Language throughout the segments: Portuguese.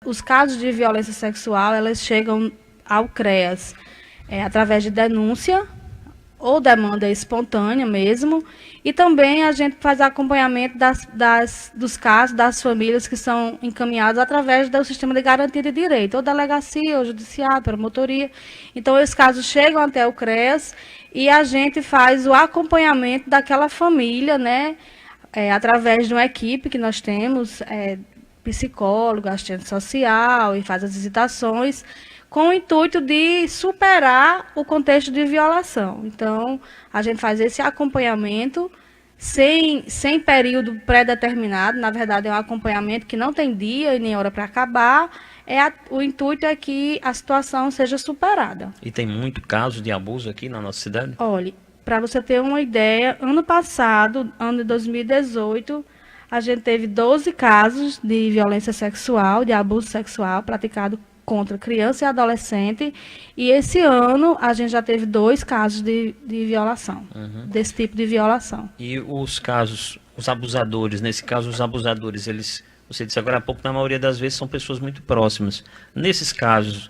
os casos de violência sexual, elas chegam ao CREAS através de denúncia ou demanda espontânea mesmo, e também a gente faz acompanhamento dos casos das famílias que são encaminhados através do sistema de garantia de direito, ou delegacia, ou judiciário, promotoria. Então, esses casos chegam até o CREAS e a gente faz o acompanhamento daquela família, né, através de uma equipe que nós temos, psicólogo, assistente social, e faz as visitações, com o intuito de superar o contexto de violação. Então, a gente faz esse acompanhamento sem período pré-determinado. Na verdade, é um acompanhamento que não tem dia e nem hora para acabar. O intuito é que a situação seja superada. E tem muito caso de abuso aqui na nossa cidade? Olha, para você ter uma ideia, ano passado, ano de 2018, a gente teve 12 casos de violência sexual, de abuso sexual praticado contra criança e adolescente, e esse ano a gente já teve 2 casos de violação, desse tipo de violação. E os casos, os abusadores, nesse caso os abusadores, você disse agora há pouco, na maioria das vezes são pessoas muito próximas. Nesses casos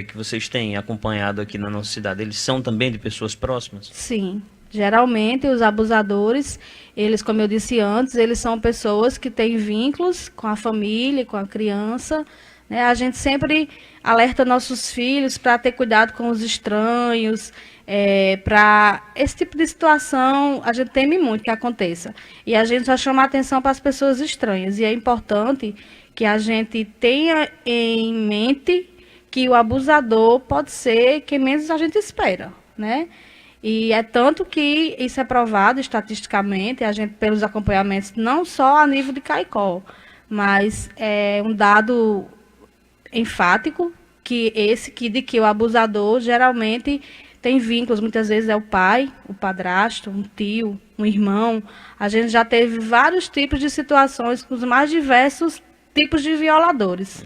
que vocês têm acompanhado aqui na nossa cidade, eles são também de pessoas próximas? Sim. Geralmente, os abusadores, eles, como eu disse antes, eles são pessoas que têm vínculos com a família, com a criança, né? A gente sempre alerta nossos filhos para ter cuidado com os estranhos, para esse tipo de situação, a gente teme muito que aconteça. E a gente já chama a atenção para as pessoas estranhas. E é importante que a gente tenha em mente que o abusador pode ser quem menos a gente espera, né? E é tanto que isso é provado estatisticamente, a gente, pelos acompanhamentos, não só a nível de Caicó, mas é um dado enfático de que o abusador geralmente tem vínculos, muitas vezes é o pai, o padrasto, um tio, um irmão. A gente já teve vários tipos de situações com os mais diversos tipos de violadores.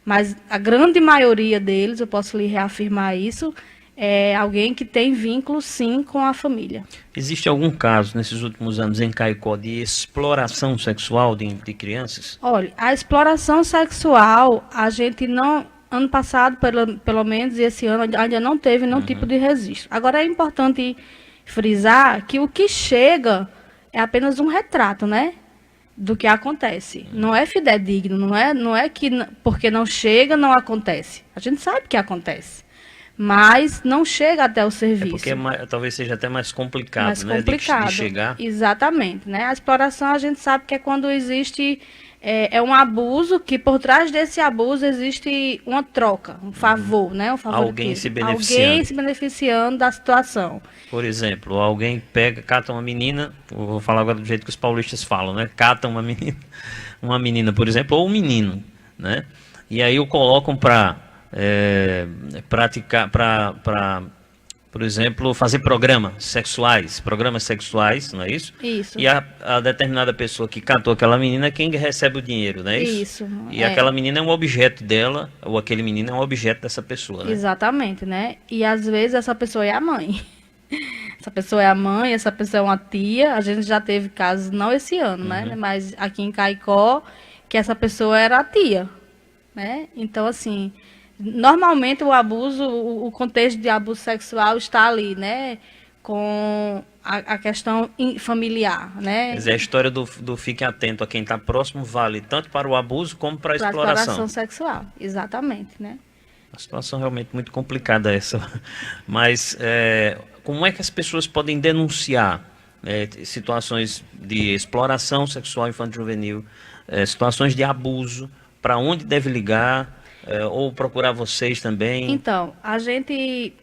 Mas a grande maioria deles, eu posso lhe reafirmar isso, é alguém que tem vínculo, sim, com a família. Existe algum caso, nesses últimos anos, em Caicó, de exploração sexual de crianças? Olha, a exploração sexual, a gente não... Ano passado, pelo menos, e esse ano, ainda não teve nenhum tipo de registro. Agora, é importante frisar que o que chega é apenas um retrato, né, do que acontece. Não é fidedigno, não é que porque não chega, não acontece. A gente sabe que acontece. Mas não chega até o serviço. Porque talvez seja até mais complicado, mais né? Complicado. De chegar. Exatamente, né? A exploração a gente sabe que é quando existe um abuso, que por trás desse abuso existe uma troca, um favor, né? Um favor alguém se beneficiando. Alguém se beneficiando da situação. Por exemplo, alguém cata uma menina, vou falar agora do jeito que os paulistas falam, né? Cata uma menina, por exemplo, ou um menino, né? E aí o colocam para praticar, por exemplo, fazer programas sexuais, não é isso? Isso. E a determinada pessoa que catou aquela menina é quem recebe o dinheiro, não é isso? Isso. E aquela menina é um objeto dela, ou aquele menino é um objeto dessa pessoa, né? Exatamente, né? E às vezes essa pessoa é a mãe. Essa pessoa é a mãe, essa pessoa é uma tia. A gente já teve casos, não esse ano, né? Mas aqui em Caicó, que essa pessoa era a tia, né? Então, assim... Normalmente o abuso, o contexto de abuso sexual está ali, né? Com a questão familiar, né? Quer dizer, a história do fique atento a quem está próximo vale tanto para o abuso como para a exploração. Para a exploração sexual, exatamente, né? Uma situação realmente muito complicada essa. Mas como é que as pessoas podem denunciar situações de exploração sexual infanto-juvenil, situações de abuso, para onde deve ligar? Ou procurar vocês também? Então, a gente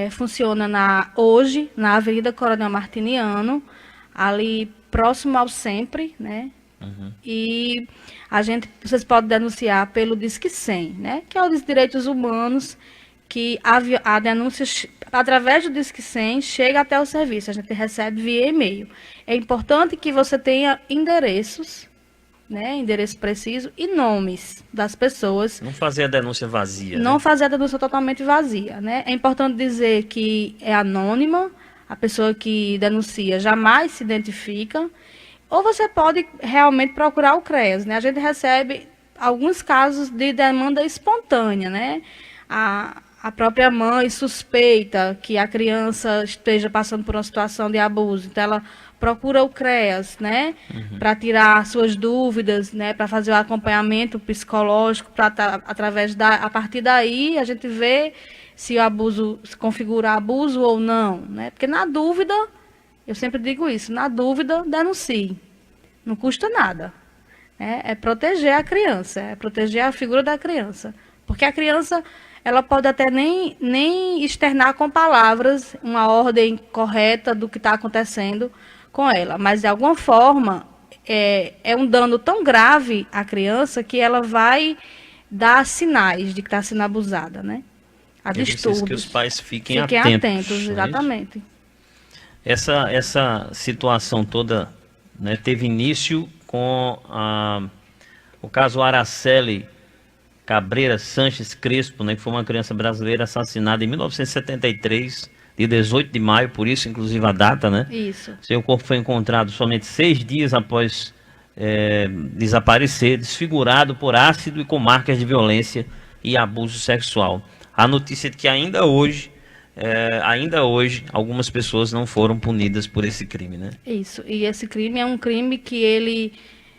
funciona hoje na Avenida Coronel Martiniano, ali próximo ao Sempre, né? E vocês podem denunciar pelo Disque 100, né? Que é o dos direitos humanos, que a denúncia, através do Disque 100, chega até o serviço. A gente recebe via e-mail. É importante que você tenha endereços, né, endereço preciso e nomes das pessoas. Não fazer a denúncia vazia. Não fazer a denúncia totalmente vazia, né? É importante dizer que é anônima, a pessoa que denuncia jamais se identifica, ou você pode realmente procurar o CREAS, né? A gente recebe alguns casos de demanda espontânea, né? A própria mãe suspeita que a criança esteja passando por uma situação de abuso, então ela procura o CREAS, né, para tirar suas dúvidas, né, para fazer o acompanhamento psicológico, a partir daí a gente vê se o abuso se configura abuso ou não, né? Porque na dúvida, eu sempre digo isso, na dúvida denuncie, não custa nada, né? É proteger a criança, é proteger a figura da criança, porque a criança ela pode até nem externar com palavras uma ordem correta do que está acontecendo com ela, mas de alguma forma é um dano tão grave à criança que ela vai dar sinais de que está sendo abusada, né? A distúrbios. Que os pais fiquem atentos, exatamente. Essa situação toda, né, teve início com o caso Araceli Cabreira Sanches Crespo, né, que foi uma criança brasileira assassinada em 1973, de 18 de maio, por isso, inclusive, a data, né? Isso. Seu corpo foi encontrado somente 6 dias após desaparecer, desfigurado por ácido e com marcas de violência e abuso sexual. A notícia é que ainda hoje, algumas pessoas não foram punidas por esse crime, né? Isso. E esse crime é um crime que ele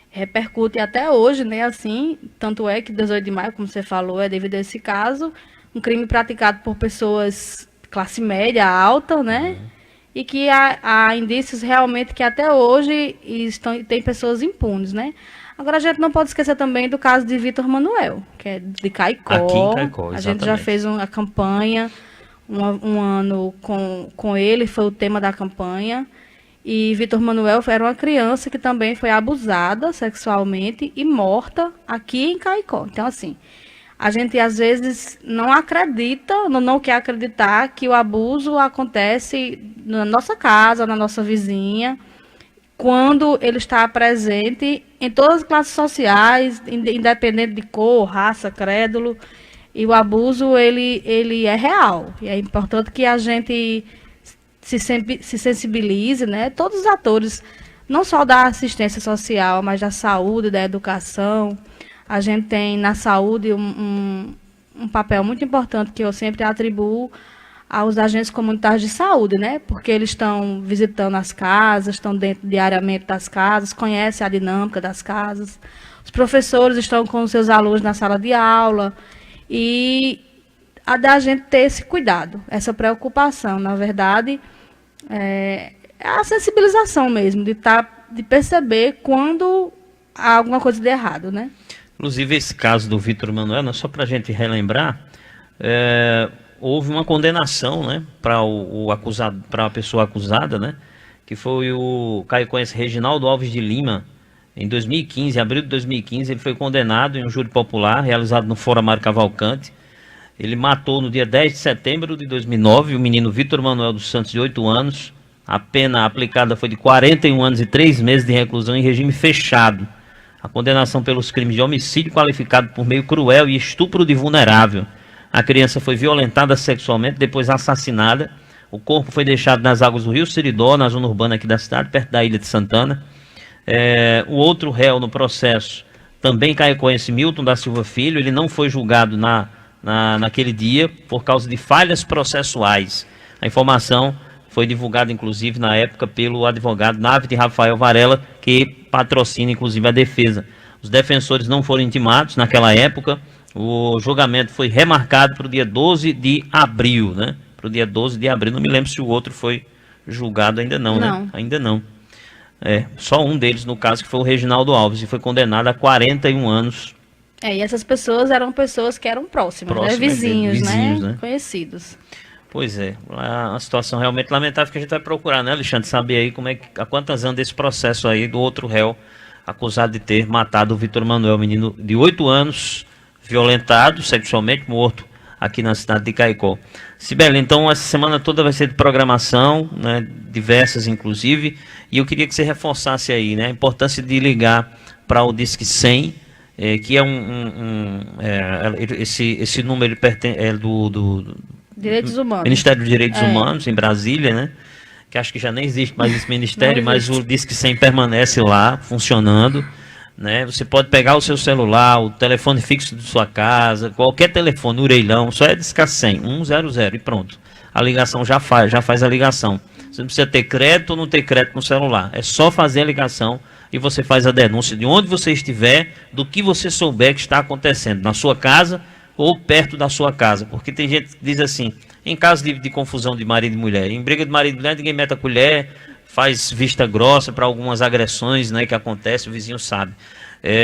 repercute até hoje, né? Assim, tanto é que 18 de maio, como você falou, é devido a esse caso, um crime praticado por pessoas classe média alta, né? E que há indícios realmente que até hoje tem pessoas impunes, né? Agora a gente não pode esquecer também do caso de Vitor Manuel, que é de Caicó. Aqui em Caicó, exatamente. A gente já fez uma campanha, um ano com ele, foi o tema da campanha. E Vitor Manuel era uma criança que também foi abusada sexualmente e morta aqui em Caicó. Então, assim, a gente às vezes não acredita, não quer acreditar que o abuso acontece na nossa casa, na nossa vizinha, quando ele está presente em todas as classes sociais, independente de cor, raça, crédulo, e o abuso ele é real. E é importante que a gente se sensibilize, né? Todos os atores, não só da assistência social, mas da saúde, da educação. A gente tem na saúde um papel muito importante que eu sempre atribuo aos agentes comunitários de saúde, né? Porque eles estão visitando as casas, estão dentro diariamente das casas, conhecem a dinâmica das casas. Os professores estão com os seus alunos na sala de aula e a da gente ter esse cuidado, essa preocupação, na verdade, é a sensibilização mesmo, de perceber quando há alguma coisa de errado, né? Inclusive, esse caso do Vitor Manuel, né, só para a gente relembrar, houve uma condenação, né, para o acusado, para a pessoa acusada, né, que foi o caicoense Reginaldo Alves de Lima. Em 2015, em abril de 2015, ele foi condenado em um júri popular realizado no Fórum Mário Cavalcante. Ele matou no dia 10 de setembro de 2009 o menino Vitor Manuel dos Santos, de 8 anos. A pena aplicada foi de 41 anos e 3 meses de reclusão em regime fechado. A condenação pelos crimes de homicídio qualificado por meio cruel e estupro de vulnerável. A criança foi violentada sexualmente, depois assassinada. O corpo foi deixado nas águas do Rio Seridó, na zona urbana aqui da cidade, perto da Ilha de Santana. O outro réu no processo, também caicoense, Milton da Silva Filho, ele não foi julgado naquele dia por causa de falhas processuais. A informação foi divulgada, inclusive, na época, pelo advogado Nave de Rafael Varela, que patrocina, inclusive, a defesa. Os defensores não foram intimados naquela época. O julgamento foi remarcado para o dia 12 de abril, né? Para o dia 12 de abril. Não me lembro se o outro foi julgado ainda não, né? Ainda não. Só um deles, no caso, que foi o Reginaldo Alves, e foi condenado a 41 anos. E essas pessoas eram pessoas que eram próximas, né? Vizinhos, né? Conhecidos. Pois é, uma situação realmente lamentável que a gente vai procurar, né, Alexandre? Saber aí há quantas anos desse processo aí do outro réu acusado de ter matado o Vitor Manuel, menino de 8 anos, violentado sexualmente, morto aqui na cidade de Caicó. Sibeli, então essa semana toda vai ser de programação, né, diversas inclusive, e eu queria que você reforçasse aí, né, a importância de ligar para o Disque 100, que é esse número é do Direitos Humanos. Ministério dos Direitos Humanos, em Brasília, né? Que acho que já nem existe mais esse ministério, mas o Disque 100 permanece lá, funcionando. né? Você pode pegar o seu celular, o telefone fixo de sua casa, qualquer telefone, orelhão, só é discar 100, 100 e pronto. A ligação já faz a ligação. Você não precisa ter crédito ou não ter crédito no celular. É só fazer a ligação e você faz a denúncia de onde você estiver, do que você souber que está acontecendo, na sua casa ou perto da sua casa. Porque tem gente que diz assim, em caso de confusão de marido e mulher, em briga de marido e mulher, ninguém mete a colher, faz vista grossa para algumas agressões, né, que acontecem, o vizinho sabe.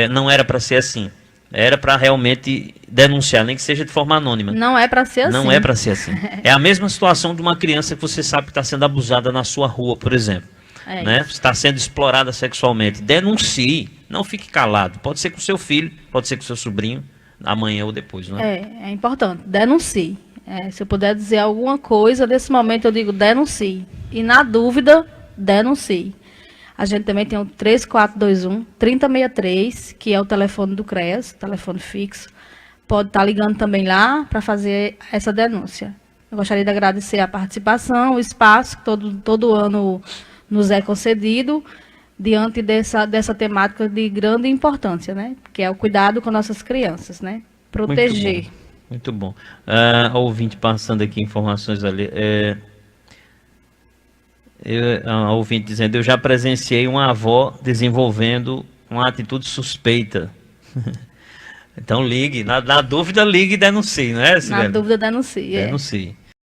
Não era para ser assim. Era para realmente denunciar, nem que seja de forma anônima. Não é para ser assim. Não é para ser assim. É a mesma situação de uma criança que você sabe que está sendo abusada na sua rua, por exemplo. Né? Está sendo explorada sexualmente. Denuncie, não fique calado. Pode ser com seu filho, pode ser com seu sobrinho, amanhã ou depois. Não é? É importante, denuncie. Se eu puder dizer alguma coisa, nesse momento eu digo denuncie. E na dúvida, denuncie. A gente também tem o 3421-3063, que é o telefone do CREAS, telefone fixo. Pode estar ligando também lá para fazer essa denúncia. Eu gostaria de agradecer a participação, o espaço que todo ano nos é concedido, diante dessa temática de grande importância, né? Que é o cuidado com nossas crianças, né? Proteger. Muito bom. Ouvinte passando aqui informações ali. A ouvinte dizendo, eu já presenciei uma avó desenvolvendo uma atitude suspeita. Então ligue, na dúvida ligue e denuncie, não é, Sibeli? Na dúvida denuncie. Denuncie.